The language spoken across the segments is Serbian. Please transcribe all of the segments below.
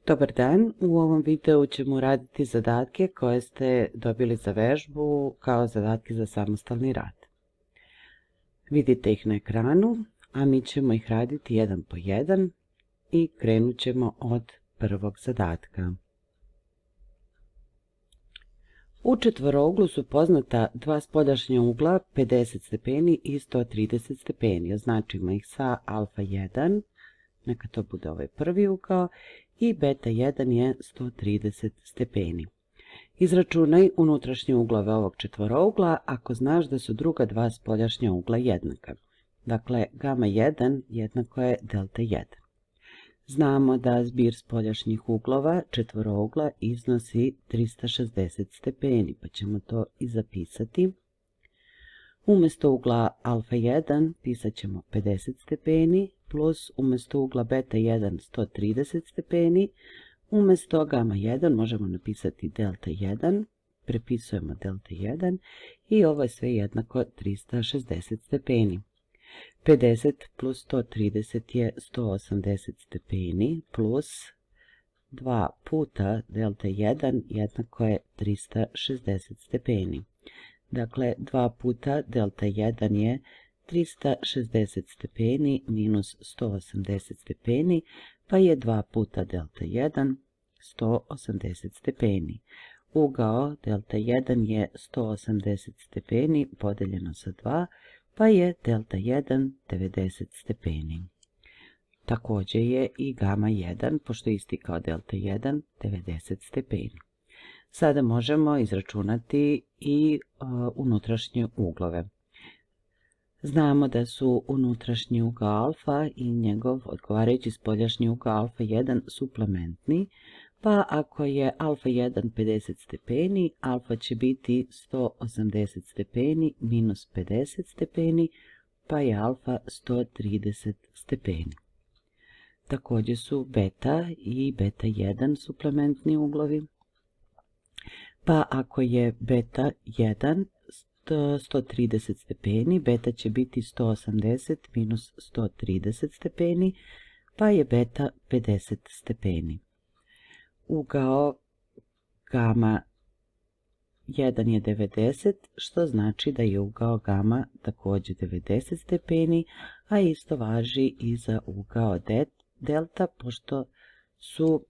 Dobar dan, u ovom videu ćemo raditi zadatke koje ste dobili za vežbu kao zadatke za samostalni rad. Vidite ih na ekranu, a mi ćemo ih raditi jedan po jedan i krenut ćemo od prvog zadatka. U četvorouglu su poznata dva spoljašnja ugla 50 stepeni i 130 stepeni. Označimo ih sa alfa 1, neka to bude ovaj prvi ugao, i beta 1 je 130 stepeni. Izračunaj unutrašnje uglove ovog četvorougla ako znaš da su druga dva spoljašnja ugla jednaka. Dakle, gama 1 jednako je delta 1. Znamo da zbir spoljašnjih uglova četvorougla iznosi 360 stepeni, pa ćemo to i zapisati. Umjesto ugla alfa 1 pisat ćemo 50 stepeni, plus umjesto ugla beta 1 130 stepeni, umjesto gama 1 možemo napisati delta 1, prepisujemo delta 1 i ovo je sve jednako 360 stepeni. 50 plus 130 je 180 stepeni, plus 2 puta delta 1 jednako je 360 stepeni. Dakle, 2 puta delta 1 je 360 stepeni minus 180 stepeni, pa je 2 puta delta 1 180 stepeni. Ugao delta 1 je 180 stepeni podeljeno sa 2, pa je delta 1 90 stepeni. Također je i gama 1, pošto je isti kao delta 1, 90 stepeni. Sada možemo izračunati i unutrašnje uglove. Znamo da su unutrašnji ugao alfa i njegov odgovarajući spoljašnji ugao alfa 1 suplementni, pa ako je alfa 1 50 stepeni, alfa će biti 180 stepeni minus 50 stepeni, pa je alfa 130 stepeni. Također su beta i beta 1 suplementni uglovi, pa ako je beta 1 130 stepeni, beta će biti 180 minus 130 stepeni, pa je beta 50 stepeni. Ugao gama 1 je 90, što znači da je ugao gama također 90 stepeni, a isto važi i za ugao delta, pošto su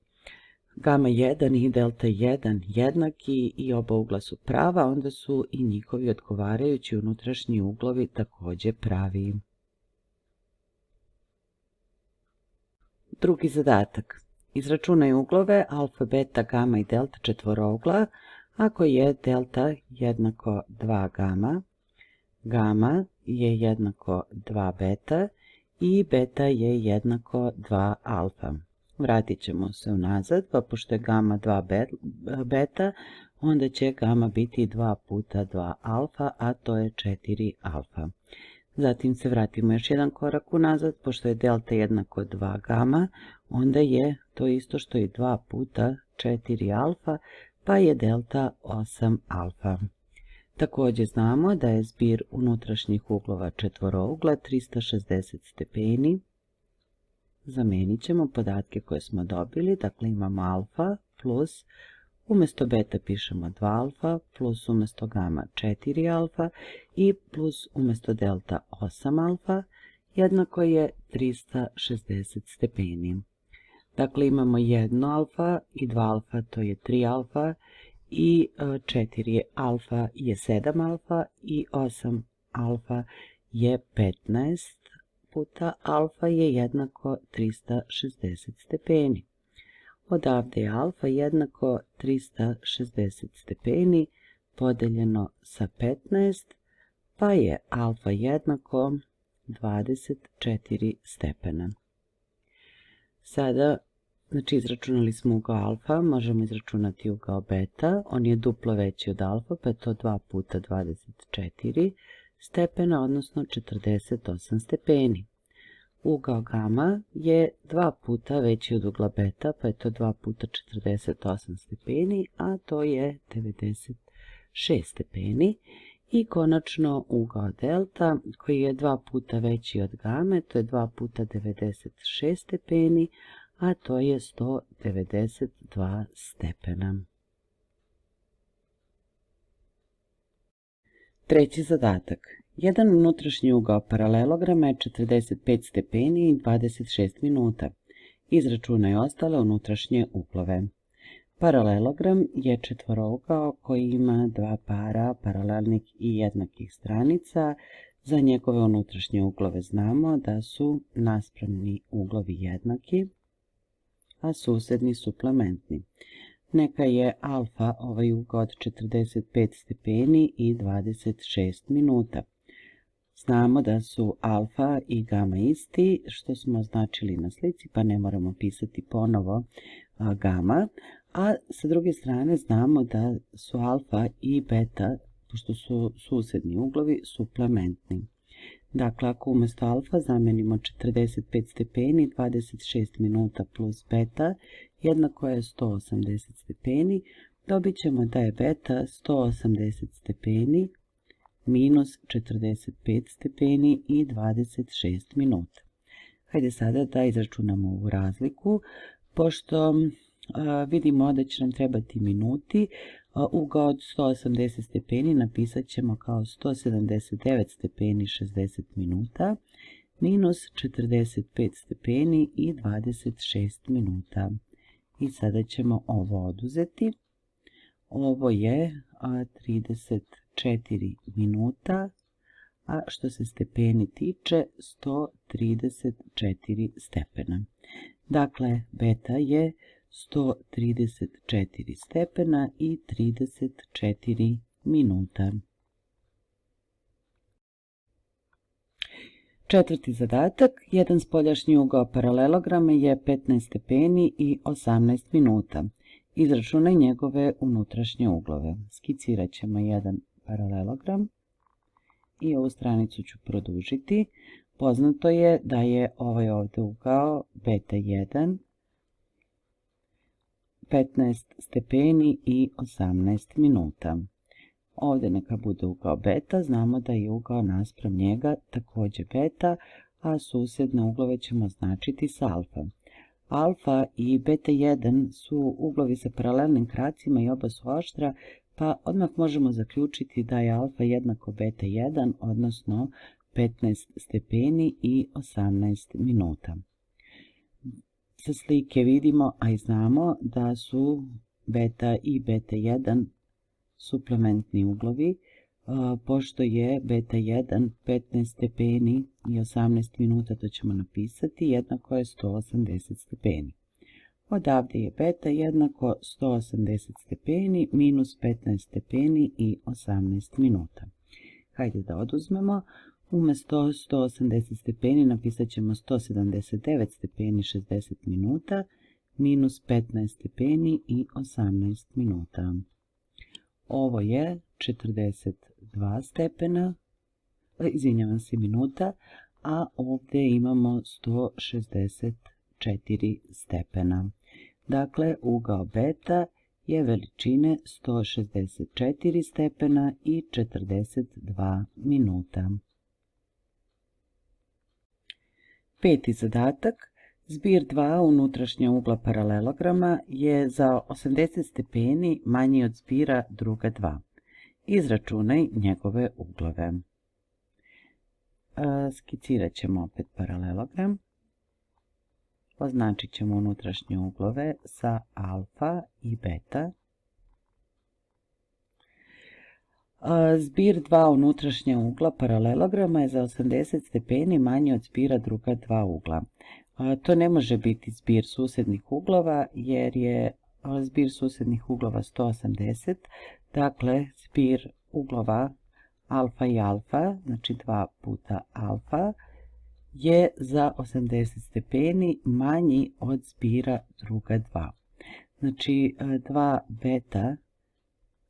gama 1 i delta 1 jednaki i oba ugla su prava, onda su i njihovi odgovarajući unutrašnji uglovi također pravi. Drugi zadatak. Izračunaj uglove alfa, beta, gama i delta četvorougla ako je delta jednako 2 gama, gama je jednako 2 beta i beta je jednako 2 alfa. Vratit ćemo se unazad, pa pošto je gama 2 beta, onda će gama biti 2 puta 2 alfa, a to je 4 alfa. Zatim se vratimo još jedan korak unazad, pošto je delta jednako 2 gama, onda je to isto što i 2 puta 4 alfa, pa je delta 8 alfa. Također znamo da je zbir unutrašnjih uglova četvorougla 360 stepeni. Zamijenit ćemo podatke koje smo dobili, dakle imamo alfa plus, umjesto beta pišemo 2 alfa, plus umjesto gama 4 alfa i plus umjesto delta 8 alfa, jednako je 360 stepeni. Dakle imamo 1 alfa i 2 alfa, to je 3 alfa, i 4 alfa je 7 alfa i 8 alfa je 15 puta alfa je jednako 360 stepeni. Odavde je alfa jednako 360 stepeni podeljeno sa 15, pa je alfa jednako 24 stepena. Sada, znači izračunali smo ugao alfa, možemo izračunati ugao beta, on je duplo veći od alfa, pa je to 2 puta 24 stepena, odnosno 48 stepeni. Ugao gama je 2 puta veći od ugla beta, pa je to 2 puta 48 stepeni, a to je 96 stepeni. I konačno ugao delta, koji je 2 puta veći od game, to je 2 puta 96 stepeni, a to je 192 stepena. Treći zadatak. Jedan unutrašnji ugao paralelograma je 45 stepeni i 26 minuta. Izračunaj ostale unutrašnje uglove. Paralelogram je četvorougao koji ima dva para paralelnih i jednakih stranica. Za njegove unutrašnje uglove znamo da su naspramni uglovi jednaki, a susedni suplementni. Neka je alfa ovaj ugao od 45 stepeni i 26 minuta. Znamo da su alfa i gama isti, što smo označili na slici, pa ne moramo pisati ponovo gama. A sa druge strane znamo da su alfa i beta, pošto su susedni uglovi, suplementni. Dakle, ako umjesto alfa zamenimo 45 stepeni, 26 minuta plus beta, jednako je 180 stepeni, dobit ćemo da je beta 180 stepeni minus 45 stepeni i 26 minuta. Hajde sada da izračunamo ovu razliku, pošto vidimo da će nam trebati minuti. Ugao od 180 stepeni napisat ćemo kao 179 stepeni 60 minuta minus 45 stepeni i 26 minuta. I sada ćemo ovo oduzeti. Ovo je 34 minuta, a što se stepeni tiče 134 stepena. Dakle, beta je 134 stepena i 34 minuta. Četvrti zadatak. Jedan spoljašnji ugao paralelograma je 15 stepeni i 18 minuta. Izračunaj njegove unutrašnje uglove. Skicirat ćemo jedan paralelogram i ovu stranicu ću produžiti. Poznato je da je ovaj ovdje ugao beta 1, 15 stepeni i 18 minuta. Ovdje neka bude ugao beta, znamo da je ugao naspram njega također beta, a susjedne uglove ćemo označiti s alfa. Alfa i beta 1 su uglovi sa paralelnim kracima i oba su oštra, pa odmah možemo zaključiti da je alfa jednako beta 1, odnosno 15 stepeni i 18 minuta. Sa slike vidimo, a i znamo da su beta i beta 1 suplementni uglovi, pošto je beta 1 15 stepeni i 18 minuta, to ćemo napisati, jednako je 180 stepeni. Odavde je beta jednako 180 stepeni minus 15 stepeni i 18 minuta. Hajde da oduzmemo. Umjesto 180 stepeni napisat ćemo 179 stepeni 60 minuta minus 15 stepeni i 18 minuta. Ovo je 42 stepena, izvinjavam se, minuta, a ovdje imamo 164 stepena. Dakle, ugao beta je veličine 164 stepena i 42 minuta. Peti zadatak. Zbir dva unutrašnja ugla paralelograma je za 80 stepeni manji od zbira druga dva. Izračunaj njegove uglove. Skicirat ćemo opet paralelogram. Označit ćemo unutrašnje uglove sa alfa i beta. Zbir dva unutrašnja ugla paralelograma je za 80 stepeni manji od zbira druga dva ugla. To ne može biti zbir susednih uglova jer je zbir susednih uglova 180, dakle zbir uglova alfa i alfa, znači 2 puta alfa, je za 80 stepeni manji od zbira druga dva. Znači 2 beta,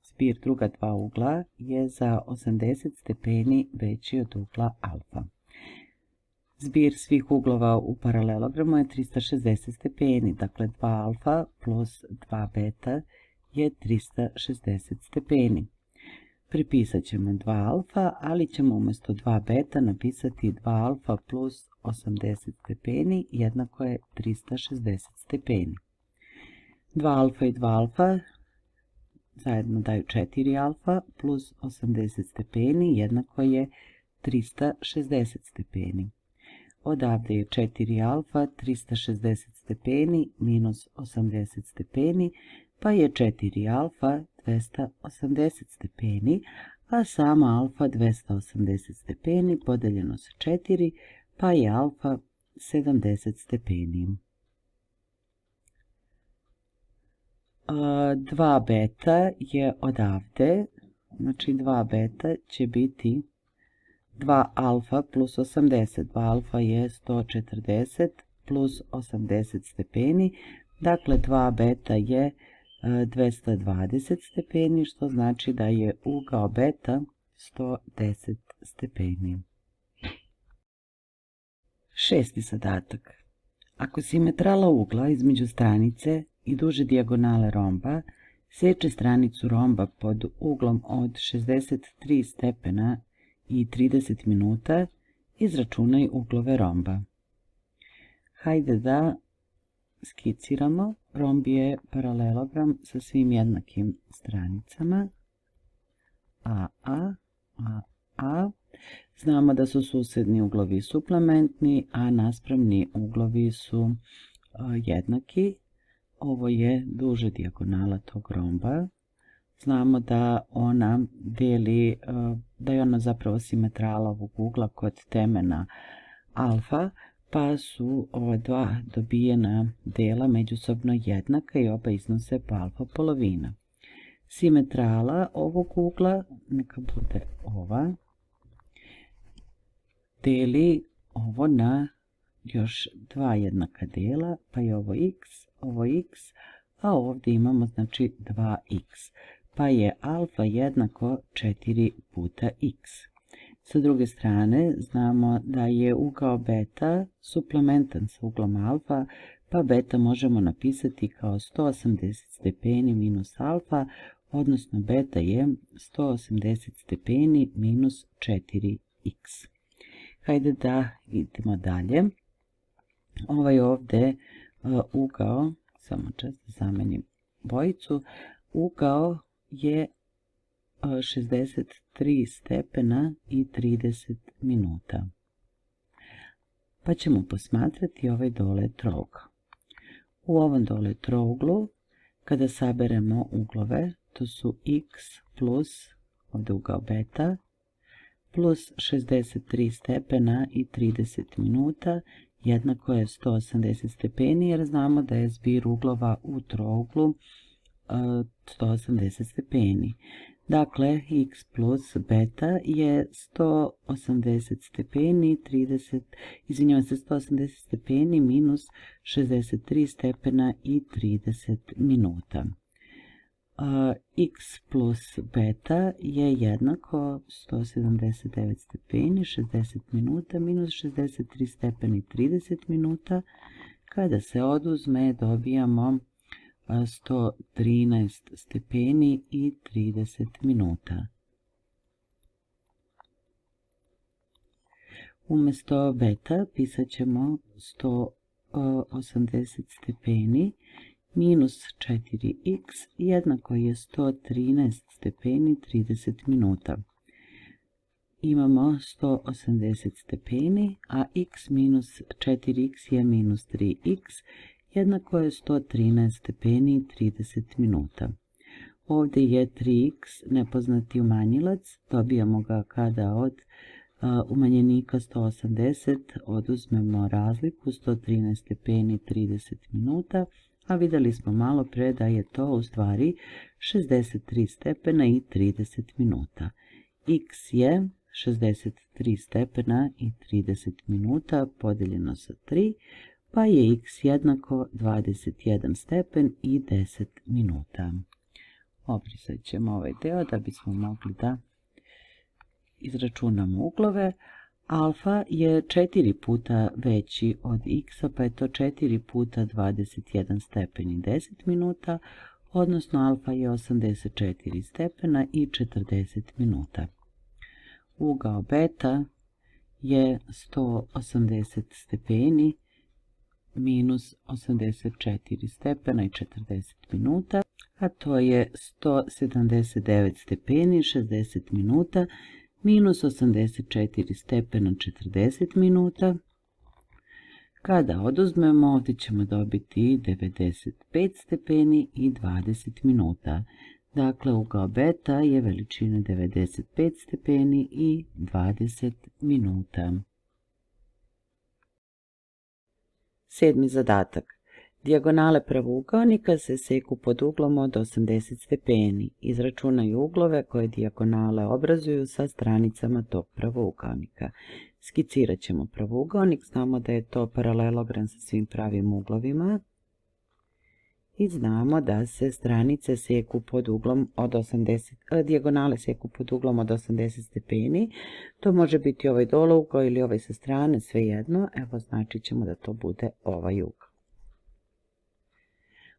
zbir druga dva ugla, je za 80 stepeni veći od ugla alfa. Zbir svih uglova u paralelogramu je 360 stepeni, dakle 2 alfa plus 2 beta je 360 stepeni. Pripisat ćemo 2 alfa, ali ćemo umjesto 2 beta napisati 2 alfa plus 80 stepeni jednako je 360 stepeni. 2 alfa i 2 alfa zajedno daju 4 alfa plus 80 stepeni jednako je 360 stepeni. Odavde je 4 alfa, 360 stepeni minus 80 stepeni, pa je 4 alfa 280 stepeni, a sama alfa 280 stepeni podeljeno sa 4, pa je alfa 70 stepeni. 2 beta je odavde, znači 2 beta će biti 2 alfa plus 80. 2 alfa je 140 plus 80 stepeni, dakle 2 beta je 220 stepeni, što znači da je ugao beta 110 stepeni. Šesti zadatak. Ako simetrala ugla između stranice i duže dijagonale romba seče stranicu romba pod uglom od 63 stepena i 30 minuta, izračunaj uglove romba. Hajde da skiciramo. Romb je paralelogram sa svim jednakim stranicama. A. Znamo da su susedni uglovi suplementni, a naspravni uglovi su jednaki. Ovo je duže dijagonala tog romba. Znamo da ona deli, da je ona zapravo simetrala ovog ugla kod temena alfa, pa su ova dva dobijena dela međusobno jednaka i oba iznose po alfa polovina. Simetrala ovog ugla, neka bude ova, deli ovo na još dva jednaka dela, pa je ovo x, a ovdje imamo znači 2x, pa je alfa jednako 4 puta x. Sa druge strane znamo da je ugao beta suplementan sa uglom alfa, pa beta možemo napisati kao 180 stepeni minus alfa, odnosno beta je 180 stepeni minus 4x. Hajde da idemo dalje. Ovaj ovdje ugao, samo čas da zamenim bojicu, ugao je 63 stepena i 30 minuta. Pa ćemo posmatrati ovaj dole trougao. U ovom dole trouglu, kada saberemo uglove, to su x plus, ovdje ugao beta, plus 63 stepena i 30 minuta, jednako je 180 stepeni, jer znamo da je zbir uglova u trouglu 180 stepeni. Dakle, x plus beta je 180 stepeni, 180 stepeni minus 63 stepena i 30 minuta. X plus beta je jednako 179 stepeni, 60 minuta minus 63 stepeni i 30 minuta. Kada se oduzme dobijamo 113 stepeni i 30 minuta. Umjesto beta pisat ćemo 180 stepeni minus 4x jednako je 113 stepeni 30 minuta. Imamo 180 stepeni, a x minus 4x je minus 3x, jednako je 113 stepeni 30 minuta. Ovdje je 3x nepoznati umanjilac, dobijamo ga kada od umanjenika 180 oduzmemo razliku 113 stepeni 30 minuta, a vidjeli smo malo pre da je to u stvari 63 stepena i 30 minuta. X je 63 stepena i 30 minuta podeljeno sa 3, pa je x jednako 21 stepen i 10 minuta. Obrisat ćemo ovaj deo da bismo mogli da izračunamo uglove. Alfa je 4 puta veći od x, pa je to 4 puta 21 stepen i 10 minuta, odnosno alfa je 84 stepena i 40 minuta. Ugao beta je 180 stepeni minus 84 stepena i 40 minuta, a to je 179 stepeni 60 minuta minus 84 stepena 40 minuta. Kada oduzmemo, ovdje ćemo dobiti 95 stepeni i 20 minuta. Dakle, ugao beta je veličine 95 stepeni i 20 minuta. 7. zadatak. Dijagonale pravougaonika se seku pod uglom od 80 stepeni. Izračunaj uglove koje dijagonale obrazuju sa stranicama tog pravougaonika. Skicirat ćemo pravougaonik, znamo da je to paralelogram sa svim pravim uglovima i znamo da se stranice seku pod uglom od 80, dijagonale seku pod uglom od 80 stepeni. To može biti ovaj dolougao ili ovaj sa strane, svejedno. Evo, značit ćemo da to bude ovaj ugao.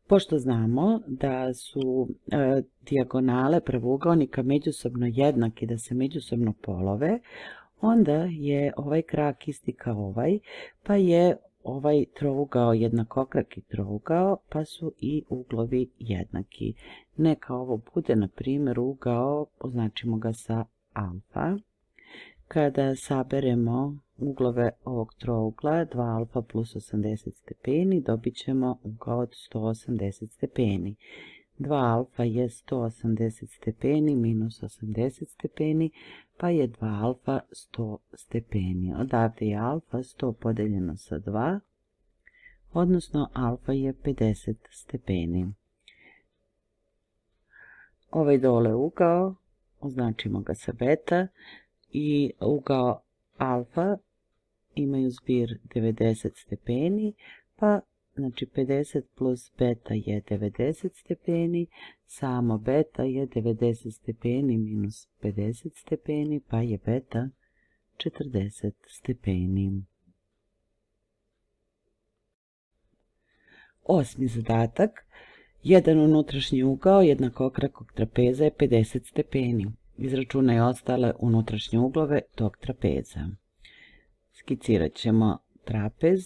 Pošto znamo da su dijagonale pravougaonika međusobno jednaki, da se međusobno polove, onda je ovaj krak isti kao ovaj, pa je ovaj trougao jednakokraki trougao, pa su i uglovi jednaki. Neka ovo bude, na primjer, ugao, označimo ga sa alfa. Kada saberemo uglove ovog trougla, 2 alfa plus 80 stepeni, dobit ćemo ugao od 180 stepeni. 2 alfa je 180 stepeni minus 80 stepeni, pa je 2 alfa 100 stepeni. Odavde je alfa 100 podeljeno sa 2, odnosno alfa je 50 stepeni. Ovaj dole ugao, označimo ga sa beta, i ugao alfa imaju zbir 90 stepeni, pa znači 50 plus beta je 90 stepeni, samo beta je 90 stepeni minus 50 stepeni, pa je beta 40 stepeni. 8. zadatak. Jedan unutrašnji ugao jednakokrakog trapeza je 50 stepeni. Izračunaj ostale unutrašnje uglove tog trapeza. Skicirat ćemo trapez.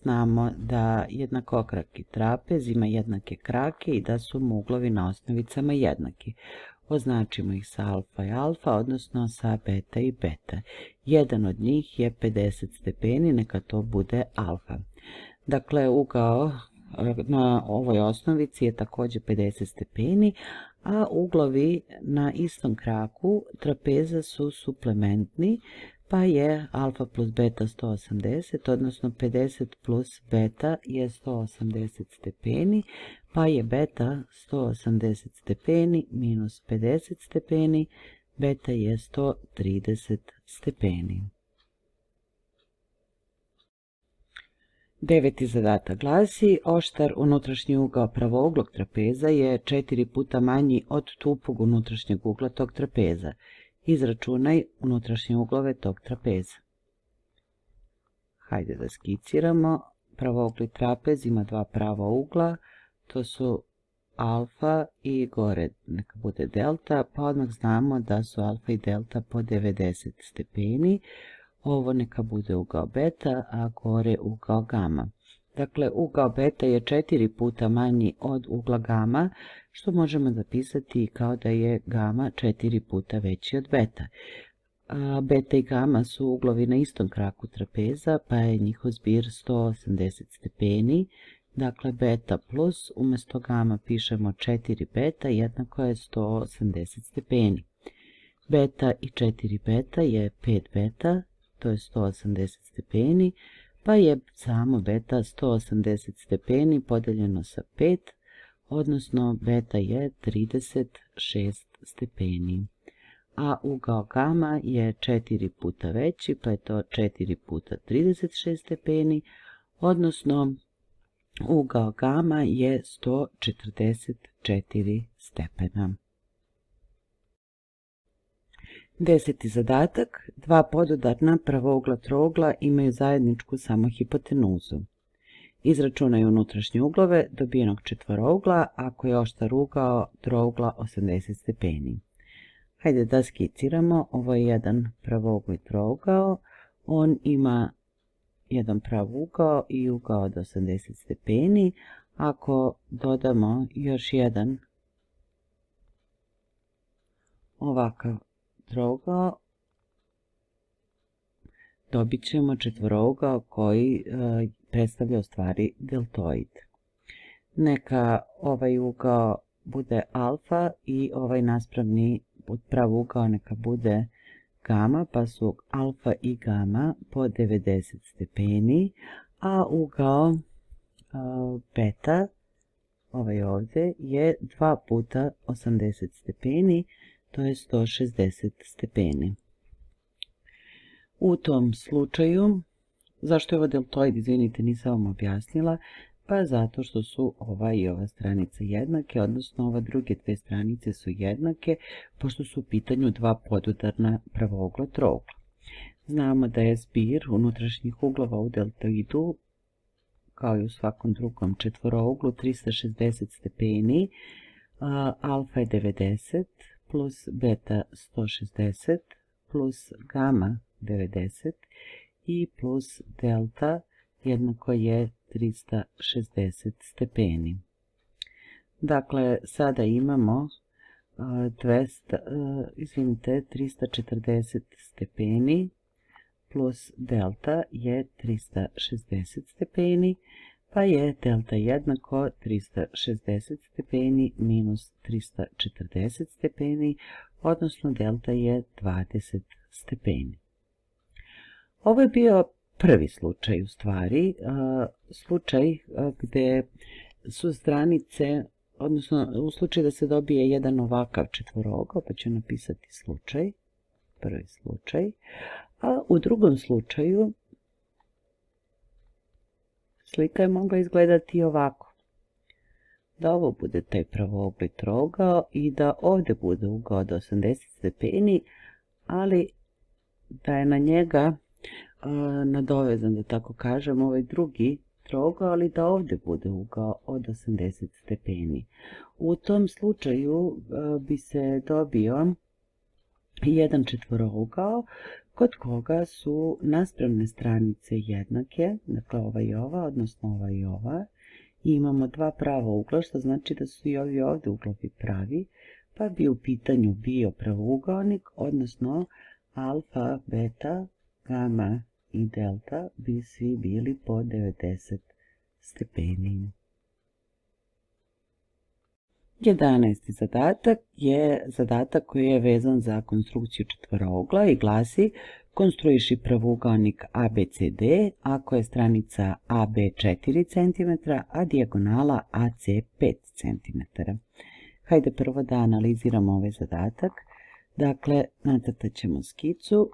Znamo da jednakokraki trapez ima jednake krake i da su mu uglovi na osnovicama jednaki. Označimo ih sa alfa i alfa, odnosno sa beta i beta. Jedan od njih je 50 stepeni, neka to bude alfa. Dakle, ugao na ovoj osnovici je također 50 stepeni, a uglovi na istom kraku trapeza su suplementni, pa je alfa plus beta 180, odnosno 50 plus beta je 180 stepeni, pa je beta 180 stepeni minus 50 stepeni, beta je 130 stepeni. 9. zadatak glasi: oštar unutrašnji ugao pravouglog trapeza je 4 puta manji od tupog unutrašnjeg ugla tog trapeza. Izračunaj unutrašnje uglove tog trapeza. Hajde da skiciramo. Pravougli trapez ima dva prava ugla, to su alfa i gore neka bude delta, pa odmah znamo da su alfa i delta po 90 stepeni. Ovo neka bude ugao beta, a gore ugao gama. Dakle, ugao beta je 4 puta manji od ugla gama, što možemo zapisati kao da je gama 4 puta veći od beta. Beta i gama su uglovi na istom kraku trapeza, pa je njihov zbir 180 stepeni. Dakle, beta plus, umjesto gama pišemo 4 beta, jednako je 180 stepeni. Beta i 4 beta je 5 beta, to je 180 stepeni, pa je samo beta 180 stepeni podeljeno sa 5, odnosno beta je 36 stepeni. A ugao gama je 4 puta veći, pa je to 4 puta 36 stepeni, odnosno ugao gama je 144 stepena. 10. zadatak. Dva pododarna pravougla trougla imaju zajedničku samo hipotenuzu. Izračunaj unutrašnje uglove dobijenog četvorougla ako je oštar ugao trougla 80 stepeni. Hajde da skiciramo. Ovo je jedan pravougli trougao. On ima jedan pravugao i ugao od 80 stepeni. Ako dodamo još jedan ovakav trougao, dobit ćemo četvorougao koji predstavlja u stvari deltoid. Neka ovaj ugao bude alfa i ovaj naspravni pravugao neka bude gama, pa su alfa i gama po 90 stepeni, a ugao beta, ovaj ovdje, je 2 puta 80 stepeni, to je 160 stepeni. U tom slučaju, zašto je ovo deltoid, izvinite, nisam vam objasnila, pa zato što su ova i ova stranica jednake, odnosno ova druge dve stranice su jednake, pošto su u pitanju dva podudarna pravougla trougla. Znamo da je zbir unutrašnjih uglova u deltoidu, kao i u svakom drugom četvorouglu, 360 stepeni, alfa je 90, plus beta 160, plus gama 90 i plus delta jednako je 360 stepeni. Dakle, sada imamo 340 stepeni plus delta je 360 stepeni, pa je delta jednako 360 stepeni minus 340 stepeni, odnosno delta je 20 stepeni. Ovo je bio prvi slučaj u stvari, slučaj gdje su stranice, odnosno u slučaju da se dobije jedan ovakav četvorougao, pa ću napisati slučaj, prvi slučaj, a u drugom slučaju slika je mogla izgledati ovako. Da ovo bude taj pravougli trougao i da ovdje bude ugao od 80 stepeni, ali da je na njega nadovezan, da tako kažem, ovaj drugi trougao, ali da ovdje bude ugao od 80 stepeni. U tom slučaju bi se dobio jedan četvorougao kod koga su naspravne stranice jednake, dakle ova i ova, odnosno ova i ova, i imamo dva prava ugla, što znači da su i ovi ovdje uglovi pravi, pa bi u pitanju bio pravougaonik, odnosno alfa, beta, gama i delta bi svi bili po 90 stepeni. 11. zadatak je zadatak koji je vezan za konstrukciju četvorougla i glasi: konstruiši pravougaonik ABCD ako je stranica AB 4 cm, a dijagonala AC 5 cm. Hajde prvo da analiziramo ovaj zadatak. Dakle, nacrtat ćemo skicu.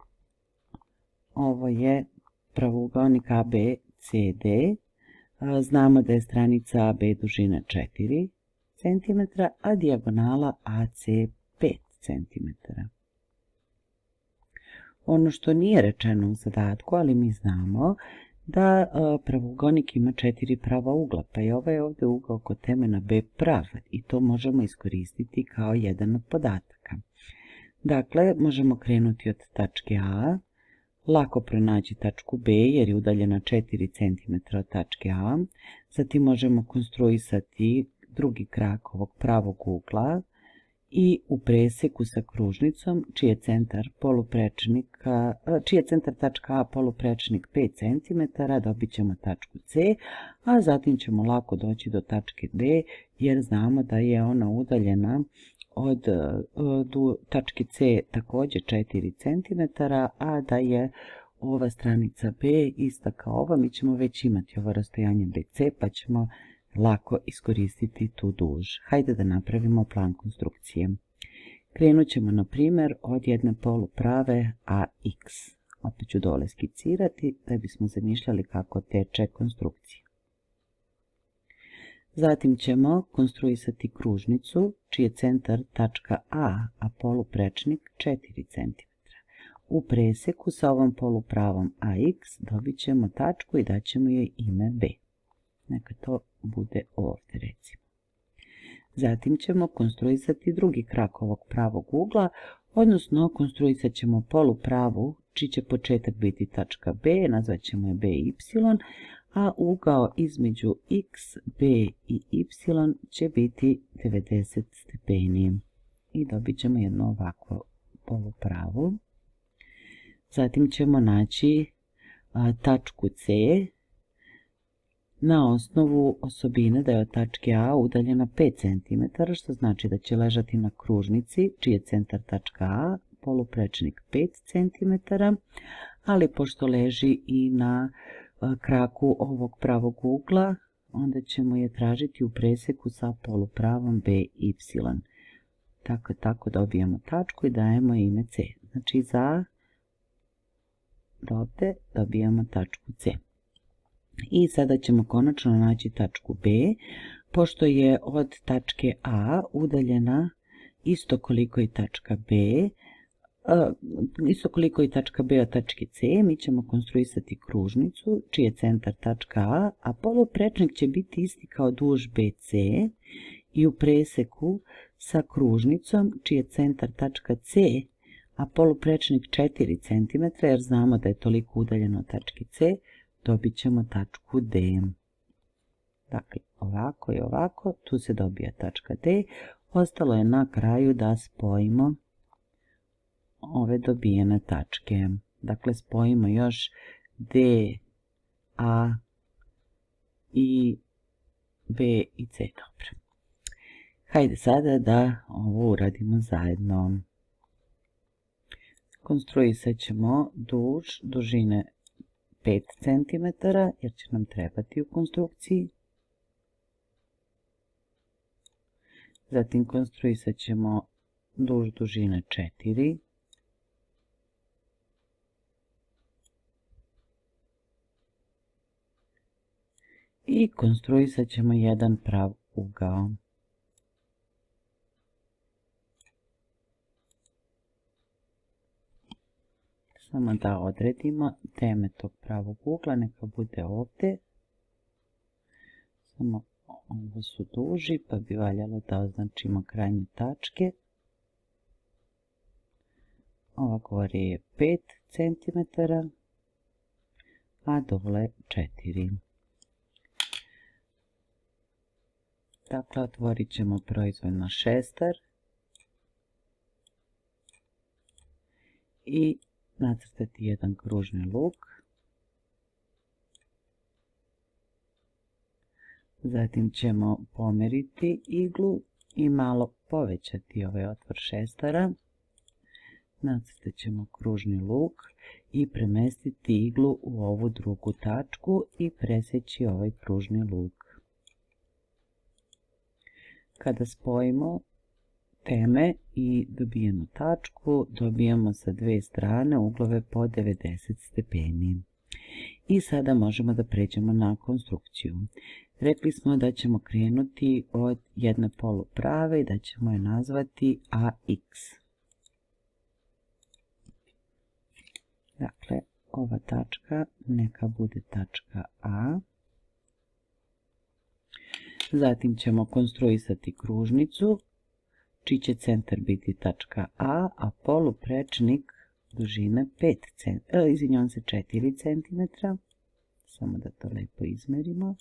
Ovo je pravougaonik ABCD. Znamo da je stranica AB dužina 4 cm, a dijagonala AC 5 cm. Ono što nije rečeno u zadatku, ali mi znamo da pravougaonik ima 4 prava ugla, pa je ovaj ovdje ugao kod temena B prav i to možemo iskoristiti kao jedan od podataka. Dakle, možemo krenuti od tačke A, lako pronaći tačku B jer je udaljena 4 cm od tačke A, zatim možemo konstruisati drugi krak ovog pravog ugla i u preseku sa kružnicom čiji je centar tačka A poluprečnik 5 cm, dobit ćemo tačku C, a zatim ćemo lako doći do tačke D jer znamo da je ona udaljena od tačke C također 4 cm, a da je ova stranica B ista kao ova. Mi ćemo već imati ovo rastojanje BC, pa ćemo lako iskoristiti tu duž. Hajde da napravimo plan konstrukcije. Krenut ćemo na primjer od jedne poluprave AX. Opet ću dole skicirati da bismo zamišljali kako teče konstrukcija. Zatim ćemo konstruisati kružnicu čiji je centar tačka a poluprečnik 4 cm. U preseku sa ovom polupravom AX dobit ćemo tačku i daćemo joj ime B. Neka to bude ovdje recimo. Zatim ćemo konstruisati drugi krak ovog pravog ugla, odnosno konstruisat ćemo polupravu, čiji će početak biti tačka B, nazvat ćemo je BY, a ugao između X, B i Y će biti 90 stepeni. I dobit ćemo jednu ovakvu polupravu. Zatim ćemo naći tačku C na osnovu osobine da je od tačke A udaljena 5 cm, što znači da će ležati na kružnici, čiji je centar tačka A, poluprečnik 5 cm, ali pošto leži i na kraku ovog pravog ugla, onda ćemo je tražiti u preseku sa polupravom BY. Tako dobijamo tačku i dajemo ime C. Znači za ovdje dobijamo tačku C. I sada ćemo konačno naći tačku B, pošto je od tačke A udaljena isto koliko i tačka B, od tačke C, mi ćemo konstruisati kružnicu, čiji je centar tačka A, a poluprečnik će biti isti kao duž BC i u preseku sa kružnicom, čiji je centar tačka C, a poluprečnik 4 cm, jer znamo da je toliko udaljeno od tačke C, dobit ćemo tačku D. Dakle, ovako i ovako, tu se dobija tačka D. Ostalo je na kraju da spojimo ove dobijene tačke. Dakle, spojimo još D, A, I, B i C. Dobro. Hajde sada da ovo uradimo zajedno. Konstruisat ćemo dužine 5 cm, jer će nam trebati u konstrukciji. Zatim konstruisat ćemo dužine 4. I konstruisat ćemo jedan prav ugao. Samo da odredimo teme tog pravog ugla, neka bude ovdje. Samo ovo su duži, pa bi valjalo da označimo krajnje tačke. Ova gore je 5 cm, a dole 4. Dakle, otvorit ćemo proizvoljno šestar i nacrtati jedan kružni luk. Zatim ćemo pomeriti iglu i malo povećati ovaj otvor šestara. Nacrtat ćemo kružni luk i premestiti iglu u ovu drugu tačku i presjeći ovaj kružni luk. Kada spojimo teme i dobijemo tačku, dobijamo sa dve strane uglove po 90 stepeni. I sada možemo da pređemo na konstrukciju. Rekli smo da ćemo krenuti od jedne poluprave i da ćemo je nazvati AX. Dakle, ova tačka neka bude tačka A. Zatim ćemo konstruisati kružnicu, čiji će centar biti tačka A, a poluprečnik dužine 4 cm. Samo da to lepo izmerimo.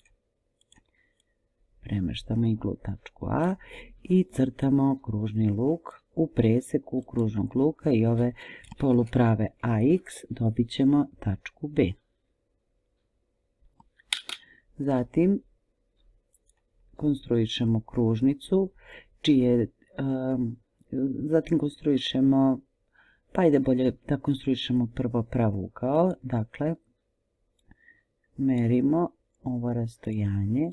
Premeštamo iglu u tačku A i crtamo kružni luk. U preseku kružnog luka i ove poluprave AX dobit ćemo tačku B. Zatim konstruišemo kružnicu, pa ajde bolje da konstruišemo prvo pravugao. Dakle, merimo ovo rastojanje,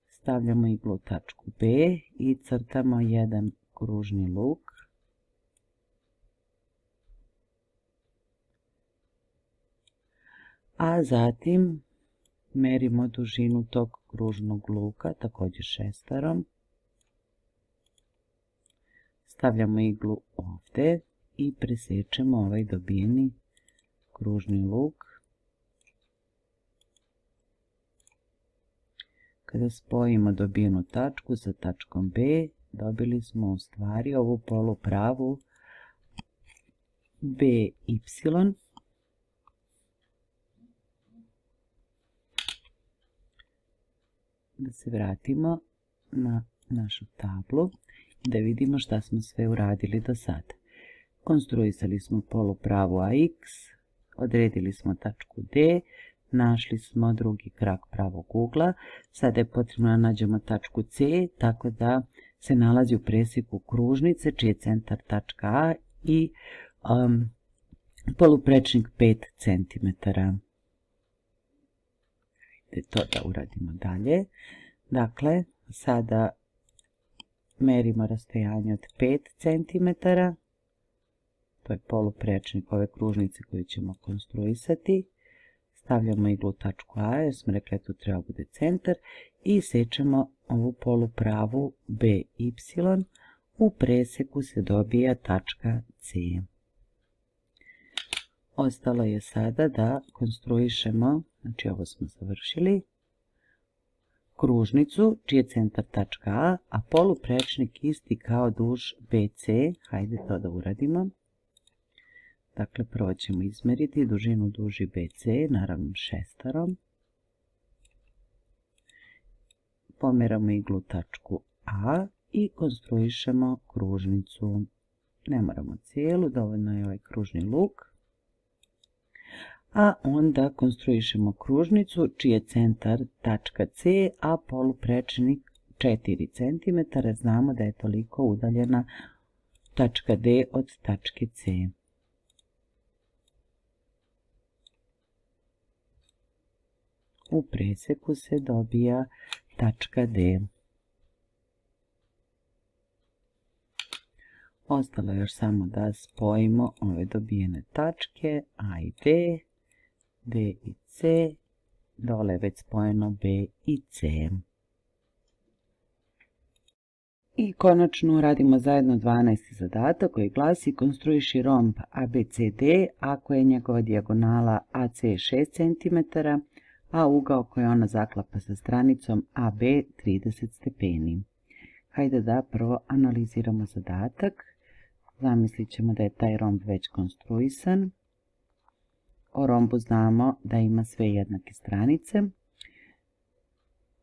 stavljamo iglu u tačku B i crtamo jedan kružni luk. A zatim merimo dužinu tog kružnog luka, također šestarom. Stavljamo iglu ovdje i presječemo ovaj dobijeni kružni luk. Kada spojimo dobijenu tačku sa tačkom B, dobili smo u stvari ovu polupravu BY. Da se vratimo na našu tablu i da vidimo šta smo sve uradili do sada. Konstruisali smo polupravu AX, odredili smo tačku D, našli smo drugi krak pravog ugla. Sada je potrebno da nađemo tačku C, tako da se nalazi u presjeku kružnice, čiji je centar tačka A i poluprečnik 5 cm. Hajde to da uradimo dalje. Dakle, sada merimo rastojanje od 5 cm. To je poluprečnik ove kružnice koju ćemo konstruisati. Stavljamo iglu u tačku A, jer smo rekli da tu treba bude centar, i sečemo ovu polupravu BY. U presjeku se dobija tačka C. Ostalo je sada da konstruišemo, znači ovo smo završili, kružnicu čiji je centar tačka A, a poluprečnik isti kao duž BC. Hajde to da uradimo. Dakle, prvo ćemo izmeriti dužinu duži BC, naravno šestarom. Pomeramo iglu u tačku A i konstruišemo kružnicu. Ne moramo cijelu, dovoljno je ovaj kružni luk. A onda konstruišemo kružnicu čiji je centar tačka C, a poluprečnik 4 cm. Znamo da je toliko udaljena tačka D od tačke C. U presjeku se dobija tačka D. Ostalo je još samo da spojimo ove dobijene tačke A i D, D i C, dole je već spojeno B i C. I konačno radimo zajedno 12. zadatak koji glasi: konstruiši romb ABCD ako je njegova dijagonala AC 6 cm, a ugao koji ona zaklapa sa stranicom AB 30 stepeni. Hajde da prvo analiziramo zadatak. Zamislit ćemo da je taj romb već konstruisan. O rombu znamo da ima sve jednake stranice.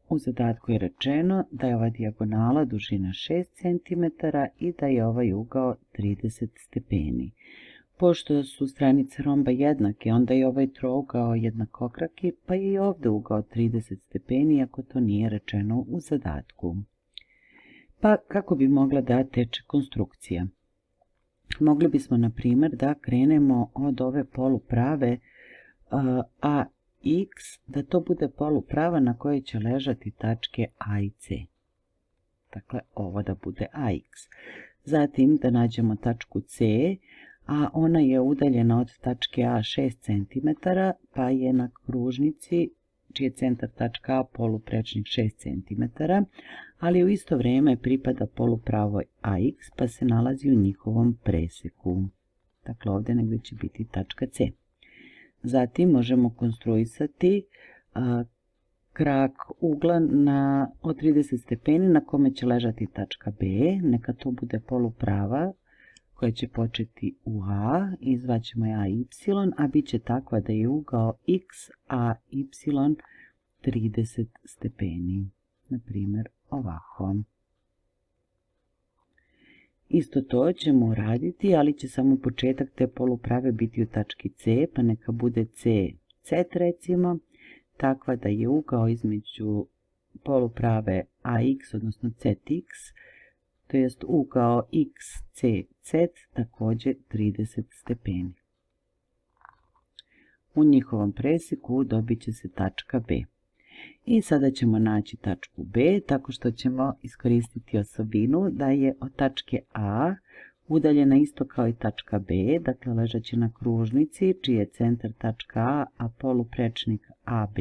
U zadatku je rečeno da je ova dijagonala dužina 6 cm i da je ovaj ugao 30 stepeni. Pošto su stranice romba jednake, onda je ovaj trougao jednakokraki, pa je i ovdje ugao 30 stepeni, ako to nije rečeno u zadatku. Pa kako bi mogla da teče konstrukcija? Mogli bismo, na primjer, da krenemo od ove poluprave AX, da to bude poluprava na kojoj će ležati tačke A i C. Dakle, ovo da bude AX. Zatim da nađemo tačku C, a ona je udaljena od tačke A 6 cm, pa je na kružnici čiji je centar tačka A poluprečnik 6 cm, ali u isto vrijeme pripada polupravoj AX, pa se nalazi u njihovom presjeku. Dakle, ovdje negdje će biti tačka C. Zatim možemo konstruisati krak ugla od 30 stepeni na kome će ležati tačka B. Neka to bude poluprava koja će početi u A, i zvaćemo je AY, a bit će takva da je ugao X, A, Y 30 stepeni. Na primjer, ovako. Isto to ćemo uraditi, ali će samo početak te poluprave biti u tački C, pa neka bude CZ recimo, takva da je ugao između poluprave AX, odnosno ZX, to jest ugao XCZ, također 30 stepeni. U njihovom presjeku dobit će se tačka B. I sada ćemo naći tačku B tako što ćemo iskoristiti osobinu da je od tačke A udaljena isto kao i tačka B, dakle ležat će na kružnici čiji je centar tačka A, a poluprečnik AB.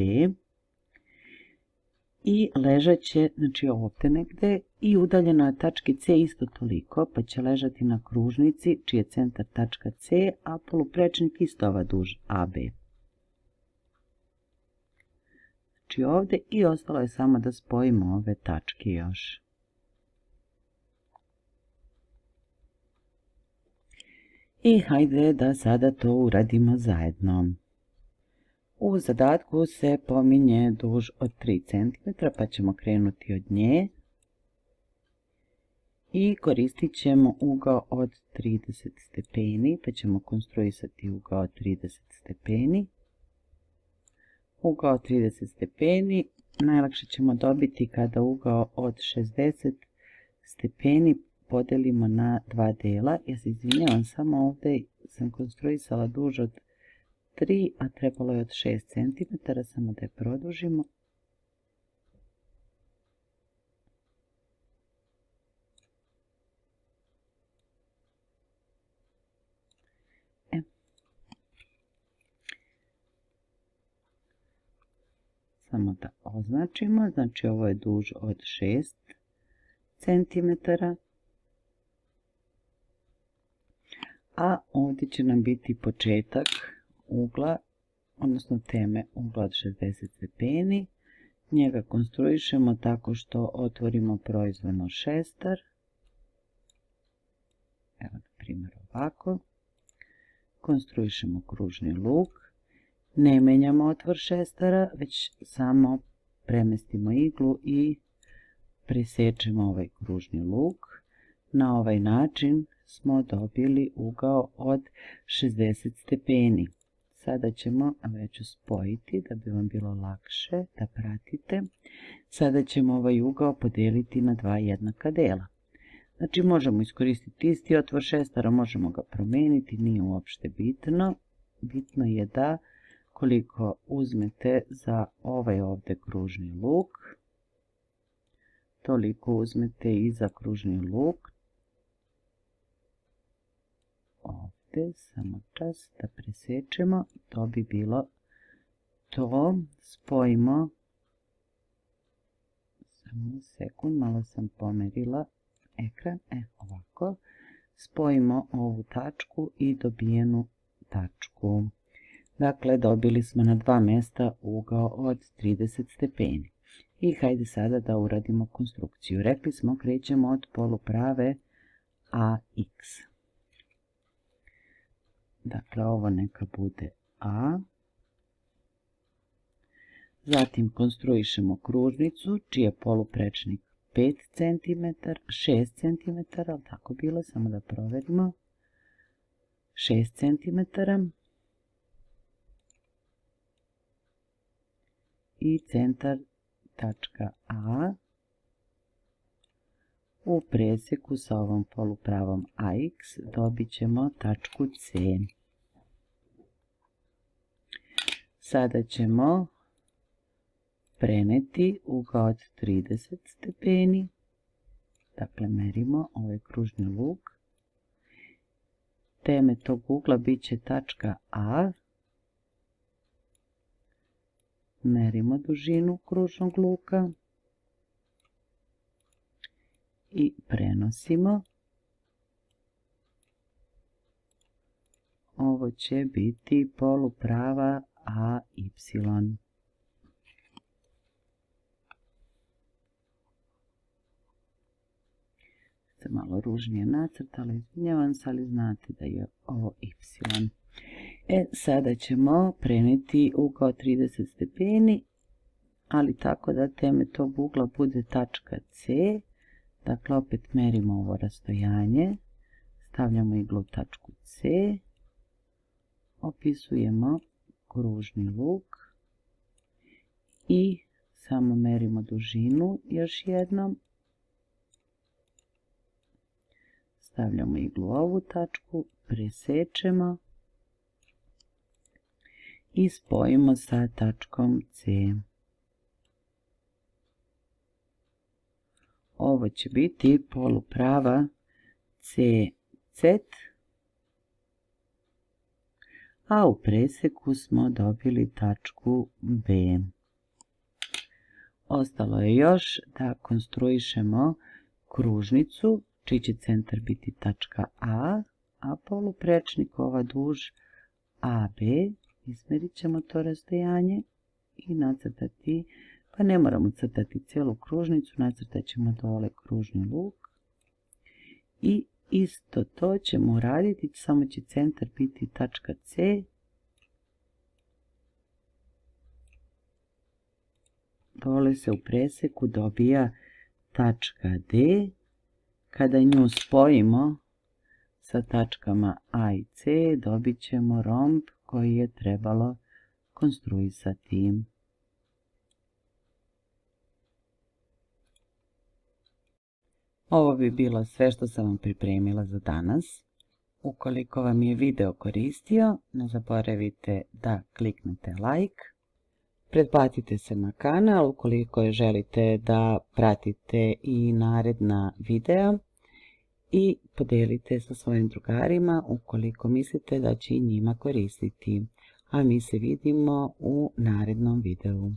I ležat će, znači ovdje negdje, i udaljeno je od tačke C isto toliko, pa će ležati na kružnici čiji je centar tačka C, a poluprečnik isto ova duž AB. Znači ovdje i ostalo je samo da spojimo ove tačke još. I hajde da sada to uradimo zajedno. U zadatku se pominje duž od 3 cm, pa ćemo krenuti od nje. I koristit ćemo ugao od 30 stepeni, pa ćemo konstruisati ugao od 30 stepeni. Ugao od 30 stepeni najlakše ćemo dobiti kada ugao od 60 stepeni podelimo na dva dela. Ja se izvinjavam, samo ovdje sam konstruisala duž od 3, a trebalo je od 6 cm, samo da je produžimo. Samo da označimo, znači ovo je duž od 6 cm, a ovdje će nam biti početak ugla, odnosno teme ugla od 60 stepeni. Njega konstruišemo tako što otvorimo proizvoljno šestar. Evo na primjer ovako. Konstruišemo kružni luk. Ne menjamo otvor šestara, već samo premestimo iglu i presečemo ovaj kružni luk. Na ovaj način smo dobili ugao od 60 stepeni. Sada ćemo, ja ću spojiti da bi vam bilo lakše da pratite. Sada ćemo ovaj ugao podijeliti na dva jednaka dela. Znači možemo iskoristiti isti otvor šestara, možemo ga promijeniti, nije uopšte bitno. Bitno je da koliko uzmete za ovaj ovdje kružni luk, toliko uzmete i za kružni luk. Ovdje, samo čas da presečemo, to bi bilo to. Spojimo, samo sekund, malo sam pomerila ekran, ovako. Spojimo ovu tačku i dobijenu tačku. Dakle, dobili smo na dva mjesta ugao od 30 stepeni. I hajde sada da uradimo konstrukciju. Rekli smo, krećemo od poluprave AX. Dakle, ovo neka bude A. Zatim konstruišemo kružnicu, čiji je poluprečnik 5 cm, 6 cm, ali tako bilo, samo da proverimo. 6 cm. I centar tačka A. U preseku sa ovom polupravom AX dobit ćemo tačku C. Sada ćemo preneti ugao od 30 stepeni. Dakle, merimo ovaj kružni luk. Teme tog ugla bit će tačka A. Merimo dužinu kružnog luka i prenosimo. Ovo će biti poluprava AY. Se malo ružnije nacrtala, izvinjavam se, ali znate da je ovo Y. Sada ćemo preneti ugao 30 stepeni, ali tako da teme tog ugla bude tačka C. Dakle, opet merimo ovo rastojanje, stavljamo iglu u tačku C, opisujemo kružni luk i samo merimo dužinu još jednom. Stavljamo iglu u ovu tačku, presečemo i spojimo sa tačkom C. Ovo će biti poluprava CZ, a u preseku smo dobili tačku B. Ostalo je još da konstruišemo kružnicu, čiji će centar biti tačka A, a poluprečnik ova duž AB. Izmerit ćemo to rastojanje i nacrtati, pa ne moramo crtati cijelu kružnicu, nacrtat ćemo dole kružni luk i isto to ćemo uraditi, samo će centar biti tačka C. Dole se u preseku dobija tačka D. Kada nju spojimo sa tačkama A i C, dobit ćemo romb koji je trebalo konstruisati. Ovo bi bilo sve što sam vam pripremila za danas. Ukoliko vam je video koristio, ne zaboravite da kliknete like. Pretplatite se na kanal ukoliko želite da pratite i naredna videa i podijelite sa svojim drugarima ukoliko mislite da će i njima koristiti. A mi se vidimo u narednom videu.